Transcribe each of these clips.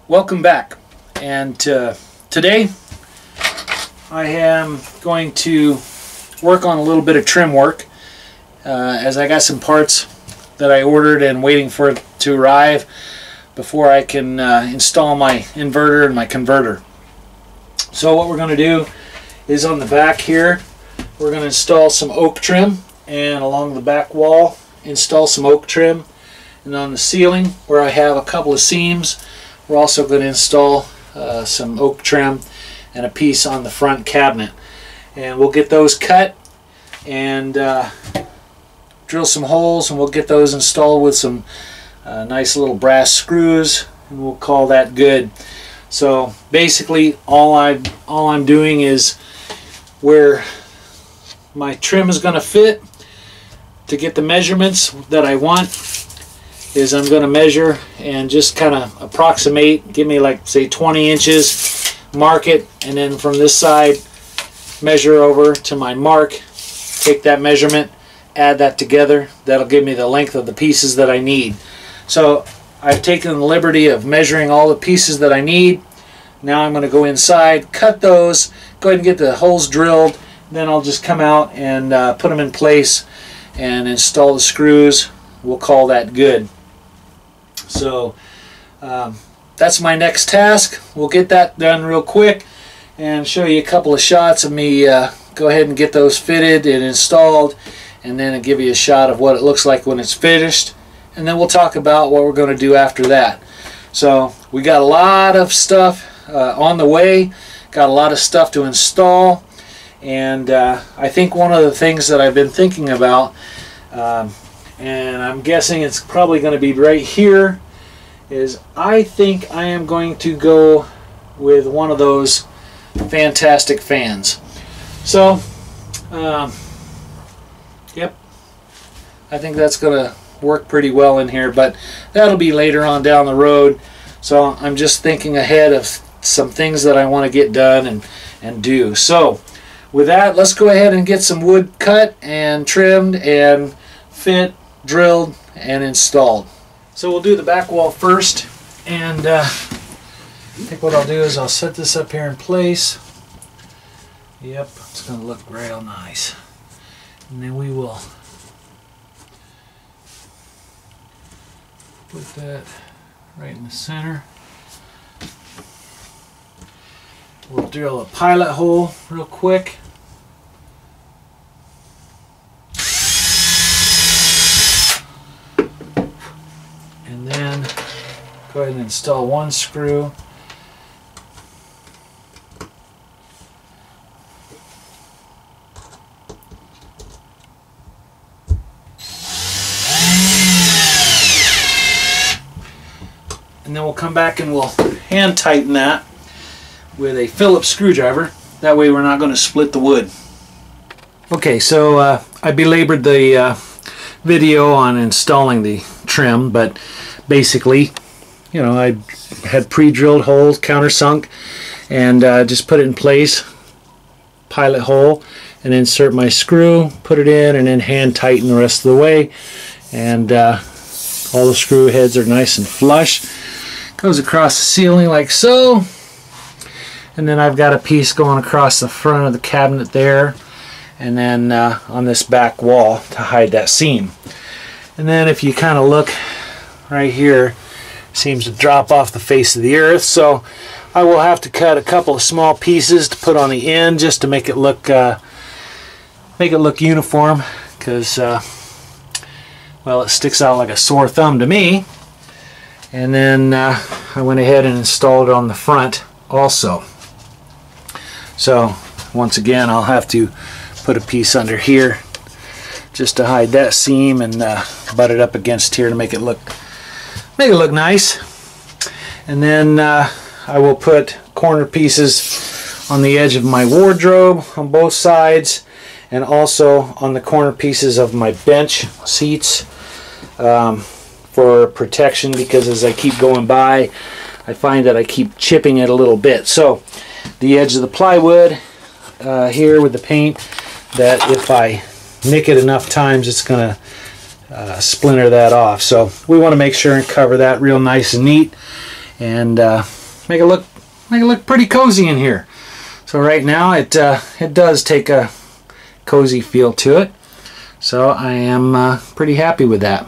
Welcome back, and today I am going to work on a little bit of trim work as I got some parts that I ordered and waiting for it to arrive before I can install my inverter and my converter. So what we're going to do is on the back here we're going to install some oak trim, and along the back wall install some oak trim, and on the ceiling where I have a couple of seams we're also going to install some oak trim and a piece on the front cabinet. And we'll get those cut and drill some holes, and we'll get those installed with some nice little brass screws, and we'll call that good. So basically all I'm doing is where my trim is going to fit to get the measurements that I want is I'm going to measure and just kind of approximate, give me like say 20 inches, mark it, and then from this side measure over to my mark, take that measurement, add that together. That'll give me the length of the pieces that I need. So I've taken the liberty of measuring all the pieces that I need. Now I'm going to go inside, cut those, go ahead and get the holes drilled, then I'll just come out and put them in place and install the screws. We'll call that good. So that's my next task. We'll get that done real quick and show you a couple of shots of me go ahead and get those fitted and installed, and then I'll give you a shot of what it looks like when it's finished, and then we'll talk about what we're going to do after that. So we got a lot of stuff on the way, got a lot of stuff to install, and I think one of the things that I've been thinking about, and I'm guessing it's probably going to be right here, is I think I am going to go with one of those fantastic fans. So yep, I think that's going to work pretty well in here, but that'll be later on down the road. So I'm just thinking ahead of some things that I want to get done and do. So with that, let's go ahead and get some wood cut and trimmed and fit, drilled, and installed. So we'll do the back wall first, and I think what I'll do is I'll set this up here in place. Yep, it's going to look real nice. And then we will put that right in the center. We'll drill a pilot hole real quick. And then go ahead and install one screw. And then we'll come back and we'll hand tighten that with a Phillips screwdriver. That way we're not going to split the wood. Okay, so I belabored the video on installing the trim, but basically, you know, I had pre-drilled holes, countersunk, and just put it in place, pilot hole, and insert my screw, put it in, and then hand tighten the rest of the way. And all the screw heads are nice and flush. Goes across the ceiling like so, and then I've got a piece going across the front of the cabinet there, and then on this back wall to hide that seam. And then if you kind of look right here, seems to drop off the face of the earth, so I will have to cut a couple of small pieces to put on the end just to make it look uniform, because well, it sticks out like a sore thumb to me. And then I went ahead and installed it on the front also. So once again, I'll have to put a piece under here just to hide that seam, and butt it up against here to make it look nice. And then I will put corner pieces on the edge of my wardrobe on both sides, and also on the corner pieces of my bench seats for protection, because as I keep going by I find that I keep chipping it a little bit. So the edge of the plywood here with the paint, that if I nick it enough times it's going to splinter that off. So we want to make sure and cover that real nice and neat. and make it look pretty cozy in here. So right now it does take a cozy feel to it. So I am pretty happy with that.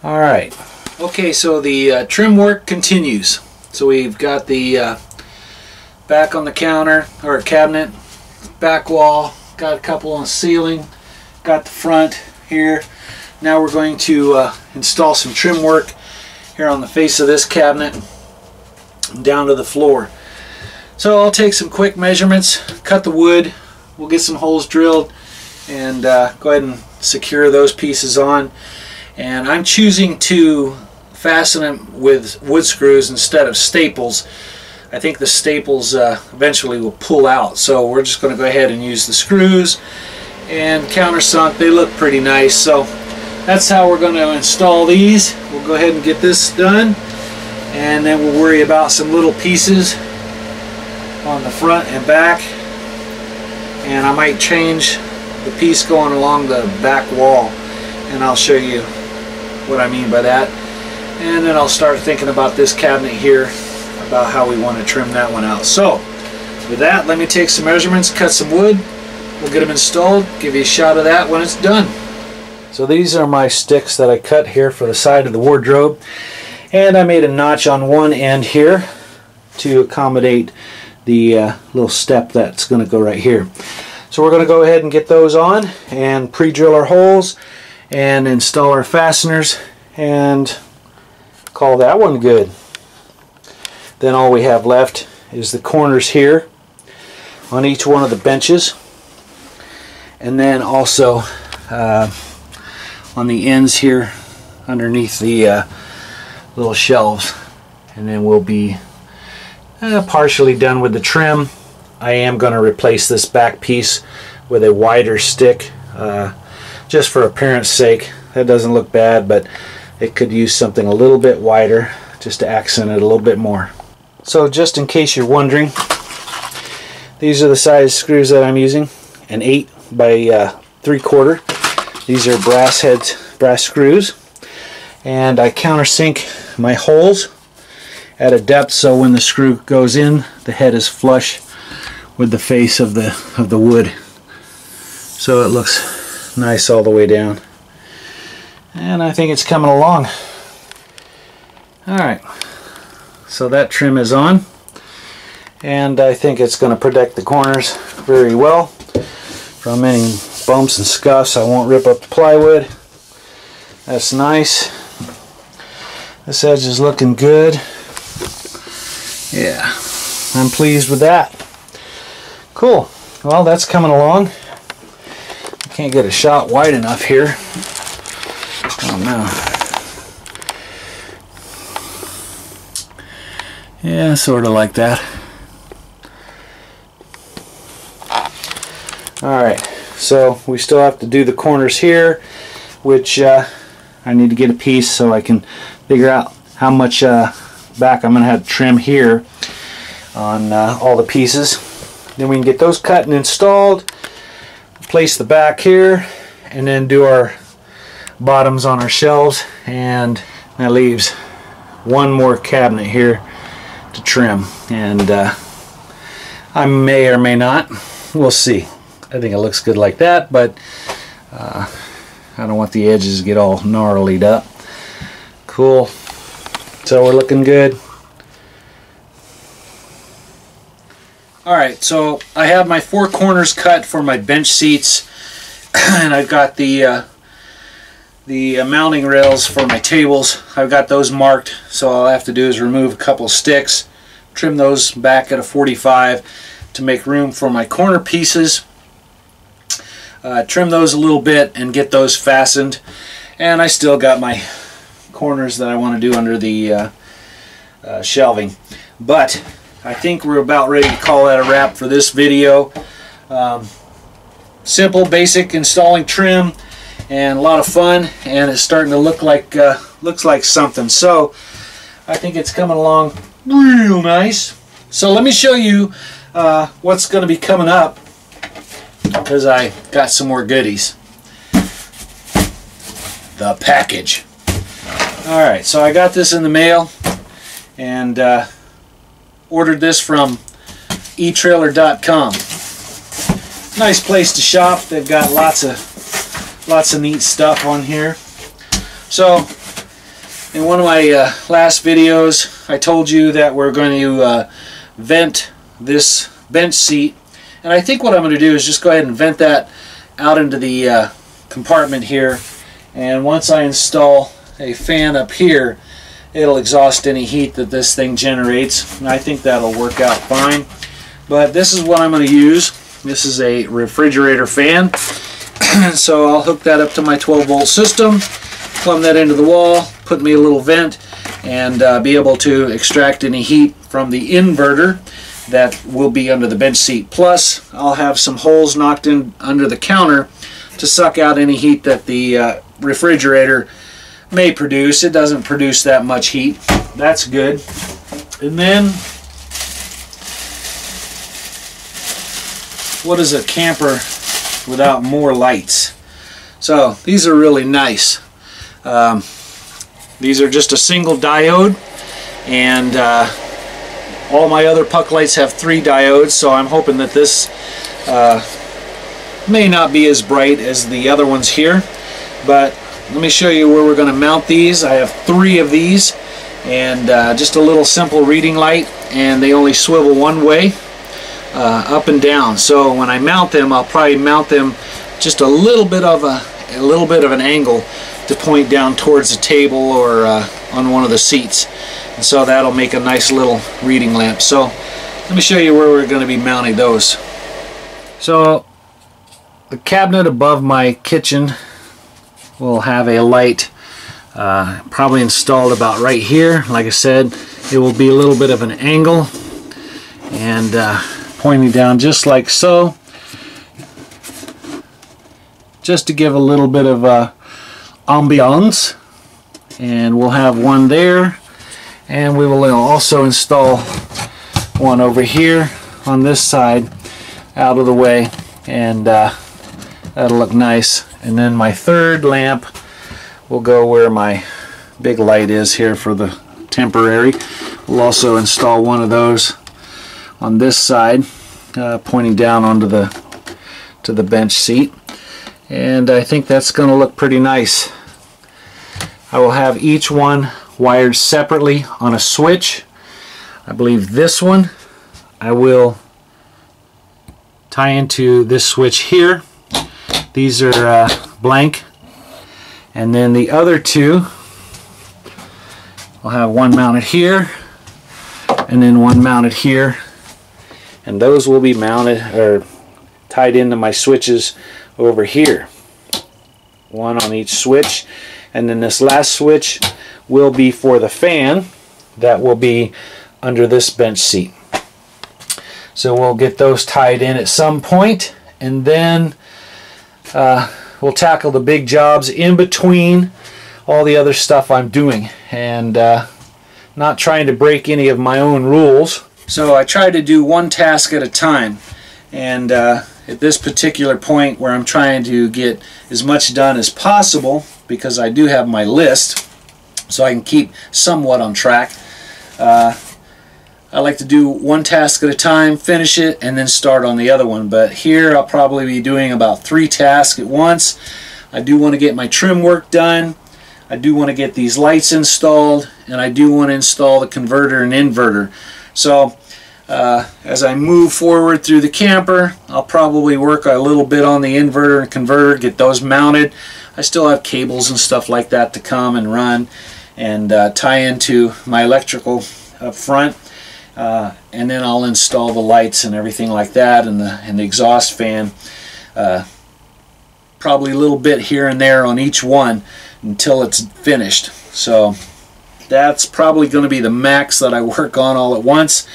All right. Okay, so the trim work continues. So we've got the back on the counter or cabinet, back wall, got a couple on the ceiling, got the front here. Now we're going to install some trim work here on the face of this cabinet down to the floor. So I'll take some quick measurements, cut the wood, we'll get some holes drilled, and go ahead and secure those pieces on. And I'm choosing to fasten them with wood screws instead of staples. I think the staples eventually will pull out, so we're just going to go ahead and use the screws and countersunk. They look pretty nice, so that's how we're going to install these. We'll go ahead and get this done, and then we'll worry about some little pieces on the front and back. And I might change the piece going along the back wall, and I'll show you what I mean by that. And then I'll start thinking about this cabinet here, about how we want to trim that one out. So with that, let me take some measurements, cut some wood, we'll get them installed, give you a shot of that when it's done. So these are my sticks that I cut here for the side of the wardrobe, and I made a notch on one end here to accommodate the little step that's going to go right here. So we're going to go ahead and get those on and pre-drill our holes and install our fasteners and call that one good. Then all we have left is the corners here on each one of the benches, and then also on the ends here underneath the little shelves. And then we'll be partially done with the trim. I am going to replace this back piece with a wider stick just for appearance sake. That doesn't look bad, but it could use something a little bit wider just to accent it a little bit more. So just in case you're wondering, these are the size screws that I'm using, an 8 by 3/4. These are brass screws, and I countersink my holes at a depth so when the screw goes in, the head is flush with the face of the wood, so it looks nice all the way down. And I think it's coming along. Alright, so that trim is on, and I think it's going to protect the corners very well from any bumps and scuffs. I won't rip up the plywood. That's nice. This edge is looking good. Yeah, I'm pleased with that. Cool. Well, that's coming along. I can't get a shot wide enough here. Oh no. Yeah, sort of like that. Alright, so we still have to do the corners here, which I need to get a piece so I can figure out how much back I'm going to have to trim here on all the pieces. Then we can get those cut and installed, place the back here, and then do our bottoms on our shelves, and that leaves one more cabinet here to trim, and I may or may not, we'll see. I think it looks good like that, but I don't want the edges to get all gnarlied up. Cool. So we're looking good. Alright, so I have my 4 corners cut for my bench seats, and I've got the mounting rails for my tables. I've got those marked, so all I have to do is remove a couple sticks, trim those back at a 45 to make room for my corner pieces. Trim those a little bit and get those fastened, and I still got my corners that I want to do under the shelving. But I think we're about ready to call that a wrap for this video. Simple, basic installing trim, and a lot of fun, and it's starting to look like looks like something. So I think it's coming along real nice. So let me show you what's going to be coming up, because I got some more goodies. The package. Alright, so I got this in the mail, and ordered this from eTrailer.com. Nice place to shop. They've got lots of neat stuff on here. So in one of my last videos I told you that we're going to vent this bench seat, and I think what I'm going to do is just go ahead and vent that out into the compartment here, and once I install a fan up here, it'll exhaust any heat that this thing generates, and I think that'll work out fine. But this is what I'm going to use. This is a refrigerator fan. So I'll hook that up to my 12-volt system, plumb that into the wall, put me a little vent, and be able to extract any heat from the inverter that will be under the bench seat. Plus, I'll have some holes knocked in under the counter to suck out any heat that the refrigerator may produce. It doesn't produce that much heat. That's good. And then, what is a camper without more lights? So these are really nice. These are just a single diode, and all my other puck lights have 3 diodes, so I'm hoping that this may not be as bright as the other ones here. But let me show you where we're going to mount these. I have 3 of these, and just a little simple reading light, and they only swivel one way, up and down. So when I mount them, I'll probably mount them just a little bit of an angle to point down towards the table or on one of the seats, and so that'll make a nice little reading lamp. So let me show you where we're going to be mounting those. So the cabinet above my kitchen will have a light probably installed about right here. Like I said, it will be a little bit of an angle and pointing down just like so, just to give a little bit of ambiance. And we'll have one there, and we will also install one over here on this side out of the way, and that'll look nice. And then my third lamp will go where my big light is here for the temporary. We'll also install one of those on this side, pointing down onto the bench seat, and I think that's going to look pretty nice. I will have each one wired separately on a switch. I believe this one I will tie into this switch here. These are blank, and then the other 2 I'll have one mounted here and then one mounted here, and those will be mounted or tied into my switches over here, one on each switch. And then this last switch will be for the fan that will be under this bench seat. So we'll get those tied in at some point, and then we'll tackle the big jobs in between all the other stuff I'm doing, and not trying to break any of my own rules. So I try to do one task at a time, and at this particular point where I'm trying to get as much done as possible, because I do have my list so I can keep somewhat on track, I like to do one task at a time, finish it, and then start on the other one. But here I'll probably be doing about 3 tasks at once. I do want to get my trim work done, I do want to get these lights installed, and I do want to install the converter and inverter. So as I move forward through the camper, I'll probably work a little bit on the inverter and converter, get those mounted. I still have cables and stuff like that to come and run and tie into my electrical up front, and then I'll install the lights and everything like that, and the exhaust fan, probably a little bit here and there on each one until it's finished. So that's probably going to be the max that I work on all at once,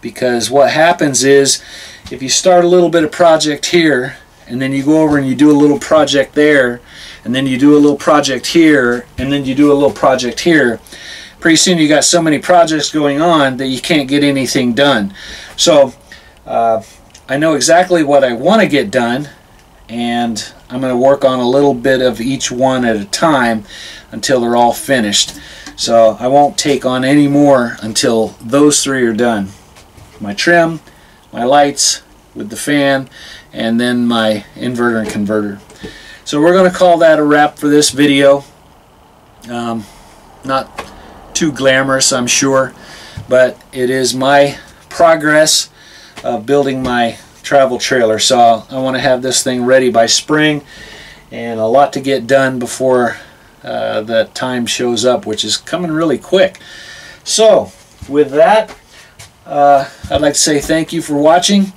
because what happens is if you start a little bit of project here, and then you go over and you do a little project there, and then you do a little project here, and then you do a little project here, pretty soon you got so many projects going on that you can't get anything done. So I know exactly what I want to get done, and I'm going to work on a little bit of each one at a time until they're all finished. So I won't take on any more until those three are done. My trim, my lights with the fan, and then my inverter and converter. So we're going to call that a wrap for this video. Not too glamorous, I'm sure, but it is my progress of building my travel trailer. So I want to have this thing ready by spring, and a lot to get done before that time shows up, which is coming really quick. So with that, I'd like to say thank you for watching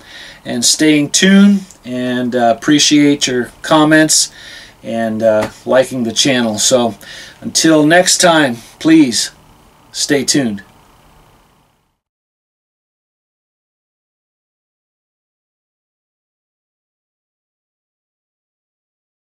and staying tuned, and appreciate your comments and liking the channel. So until next time, please stay tuned.